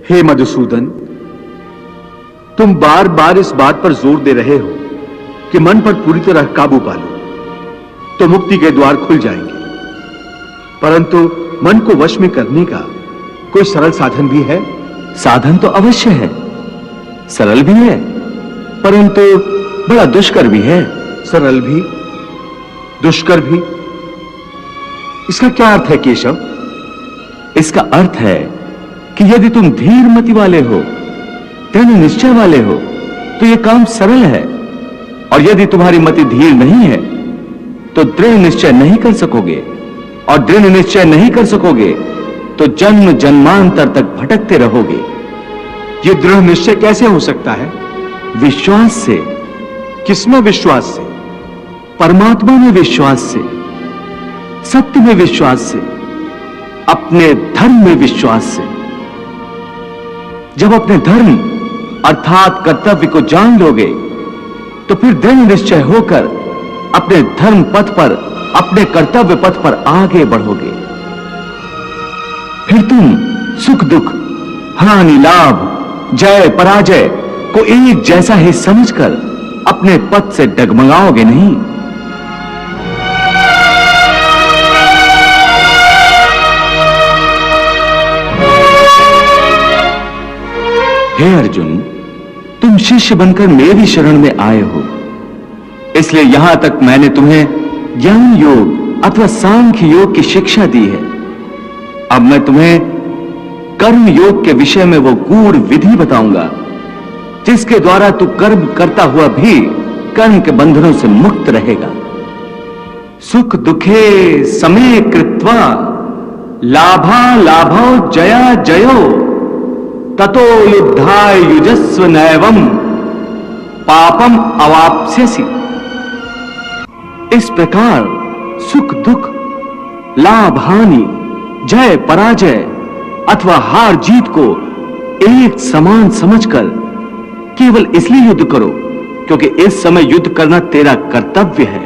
हे मधुसूदन, तुम बार बार इस बात पर जोर दे रहे हो कि मन पर पूरी तरह काबू पा लो तो मुक्ति के द्वार खुल जाएंगे, परंतु मन को वश में करने का कोई सरल साधन भी है? साधन तो अवश्य है, सरल भी है, परंतु बड़ा दुष्कर भी है। सरल भी, दुष्कर भी, इसका क्या अर्थ है केशव? इसका अर्थ है कि यदि तुम धीर मति वाले हो, दृढ़ निश्चय वाले हो, तो यह काम सरल है, और यदि तुम्हारी मति धीर नहीं है तो दृढ़ निश्चय नहीं कर सकोगे, और दृढ़ निश्चय नहीं कर सकोगे तो जन्म जन्मांतर तक भटकते रहोगे। यह दृढ़ निश्चय कैसे हो सकता है? विश्वास से। किसमें विश्वास से? परमात्मा में विश्वास से, सत्य में विश्वास से, अपने धर्म में विश्वास से। जब अपने धर्म अर्थात कर्तव्य को जान लोगे तो फिर दृढ़ निश्चय होकर अपने धर्म पथ पर, अपने कर्तव्य पथ पर आगे बढ़ोगे। फिर तुम सुख दुख, हानि लाभ, जय पराजय को एक जैसा ही समझकर अपने पथ से डगमगाओगे नहीं। हे अर्जुन, तुम शिष्य बनकर मेरी शरण में आए हो, इसलिए यहां तक मैंने तुम्हें ज्ञान योग अथवा सांख्य योग की शिक्षा दी है। अब मैं तुम्हें कर्म योग के विषय में वो गूढ़ विधि बताऊंगा जिसके द्वारा तू कर्म करता हुआ भी कर्म के बंधनों से मुक्त रहेगा। सुख दुखे समे कृत्वा लाभा लाभो जया जयो ततो युद्धाय युजस्व नैवम पापम अवाप्स्यसि। इस प्रकार सुख दुख, लाभ हानि, जय पराजय अथवा हार जीत को एक समान समझकर केवल इसलिए युद्ध करो क्योंकि इस समय युद्ध करना तेरा कर्तव्य है।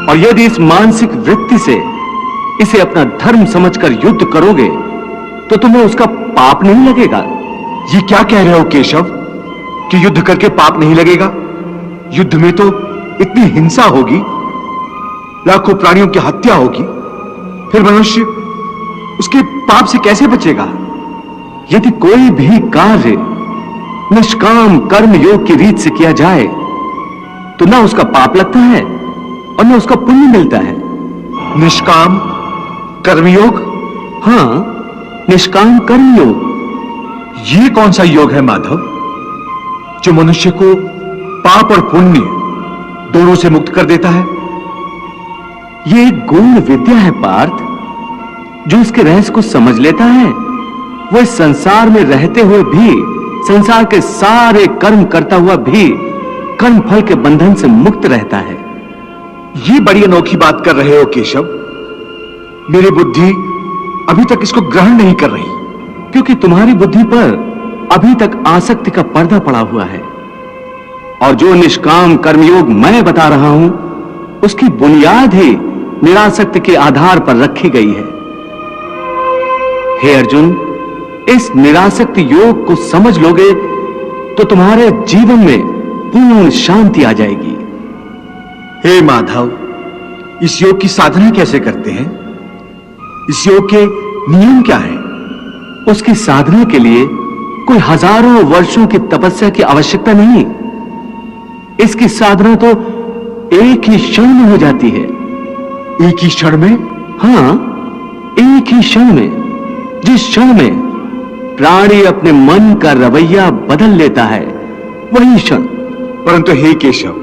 और यदि इस मानसिक वृत्ति से इसे अपना धर्म समझकर युद्ध करोगे तो तुम्हें उसका पाप नहीं लगेगा। ये क्या कह रहे हो केशव कि युद्ध करके पाप नहीं लगेगा? युद्ध में तो इतनी हिंसा होगी, लाखों प्राणियों की हत्या होगी, फिर मनुष्य उसके पाप से कैसे बचेगा? यदि कोई भी कार्य निष्काम कर्म योग की रीत से किया जाए तो ना उसका पाप लगता है और ना उसका पुण्य मिलता है। निष्काम कर्मयोग? हां, निष्काम कर्म योग। ये कौन सा योग है माधव जो मनुष्य को पाप और पुण्य दोनों से मुक्त कर देता है? ये एक गूढ़ विद्या है पार्थ। जो इसके रहस्य को समझ लेता है वो इस संसार में रहते हुए भी, संसार के सारे कर्म करता हुआ भी कर्म फल के बंधन से मुक्त रहता है। ये बड़ी अनोखी बात कर रहे हो केशव। मेरी बुद्धि अभी तक इसको ग्रहण नहीं कर रही। क्योंकि तुम्हारी बुद्धि पर अभी तक आसक्ति का पर्दा पड़ा हुआ है, और जो निष्काम कर्मयोग मैं बता रहा हूं उसकी बुनियाद ही निरासक्ति के आधार पर रखी गई है। हे अर्जुन, इस निरासक्ति योग को समझ लोगे तो तुम्हारे जीवन में पूर्ण शांति आ जाएगी। हे माधव, इस योग की साधना कैसे करते हैं? इस योग के नियम क्या हैं? उसकी साधना के लिए कोई हजारों वर्षों की तपस्या की आवश्यकता नहीं। इसकी साधना तो एक ही क्षण में हो जाती है। एक ही क्षण में? हां, एक ही क्षण में। जिस क्षण में प्राणी अपने मन का रवैया बदल लेता है वही क्षण। परंतु हे केशव,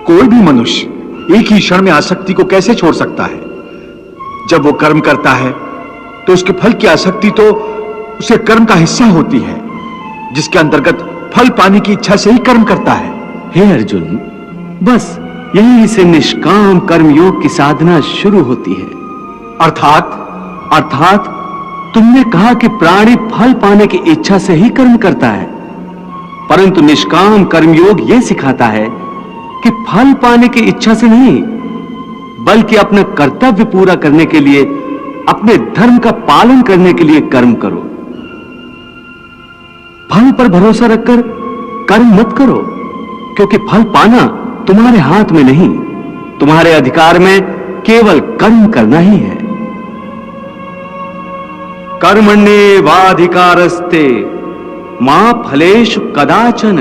कोई भी मनुष्य एक ही क्षण में आसक्ति को कैसे छोड़ सकता है? जब वो कर्म करता है तो उसके फल की आसक्ति तो उसे कर्म का हिस्सा होती है, जिसके अंतर्गत फल पाने की इच्छा से ही कर्म करता है। हे अर्जुन, बस यहीं से निष्काम कर्मयोग की साधना शुरू होती है। अर्थात तुमने कहा कि प्राणी फल पाने की इच्छा से ही कर्म करता है, परंतु निष्काम कर्मयोग यह सिखाता है कि फल पाने की इच्छा से नहीं, बल्कि अपना कर्तव्य पूरा करने के लिए अपने धर्म का पालन करने के लिए कर्म करो। फल पर भरोसा रखकर कर्म मत करो, क्योंकि फल पाना तुम्हारे हाथ में नहीं, तुम्हारे अधिकार में केवल कर्म करना ही है। कर्मण्येवाधिकारस्ते मां फलेषु कदाचन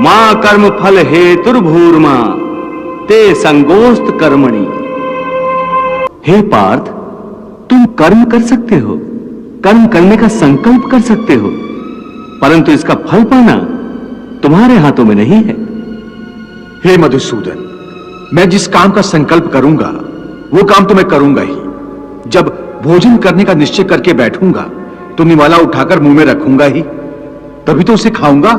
मां कर्म फल हेतुर्भूर्मा ते संगोस्त कर्मणि। हे पार्थ, तुम कर्म कर सकते हो, कर्म करने का संकल्प कर सकते हो, परंतु इसका फल पाना तुम्हारे हाथों में नहीं है। हे मधुसूदन, मैं जिस काम का संकल्प करूंगा वो काम तो मैं करूंगा ही। जब भोजन करने का निश्चय करके बैठूंगा तो निवाला उठाकर मुंह में रखूंगा ही, तभी तो उसे खाऊंगा।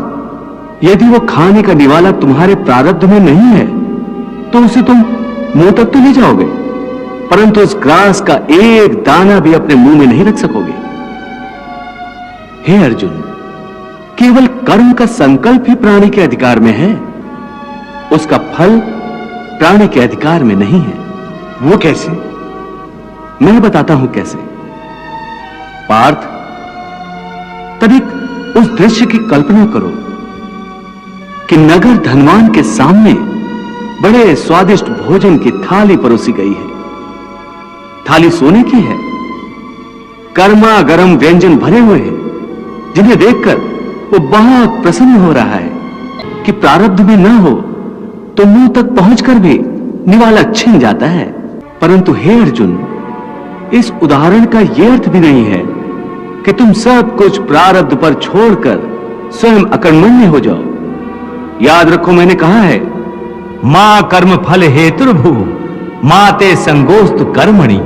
यदि वो खाने का निवाला तुम्हारे प्रारब्ध में नहीं है तो उसे तुम मुंह तक तो ले जाओगे, परंतु उस ग्रास का एक दाना भी अपने मुंह में नहीं रख सकोगे। हे अर्जुन, केवल कर्म का संकल्प ही प्राणी के अधिकार में है, उसका फल प्राणी के अधिकार में नहीं है। वो कैसे? मैं बताता हूं कैसे। पार्थ, तभी उस दृश्य की कल्पना करो कि नगर धनवान के सामने बड़े स्वादिष्ट भोजन की थाली परोसी गई है। थाली सोने की है, गर्मा गर्म व्यंजन भरे हुए हैं, जिन्हें देखकर वो बहुत प्रसन्न हो रहा है कि प्रारब्ध में न हो तो मुंह तक पहुंचकर भी निवाला छिन जाता है। परंतु हे अर्जुन, इस उदाहरण का यह अर्थ भी नहीं है कि तुम सब कुछ प्रारब्ध पर छोड़कर स्वयं अकर्मण्य हो जाओ। याद रखो, मैंने कहा है मां कर्म फल हेतुर्भू माते संगोस्त कर्मणि।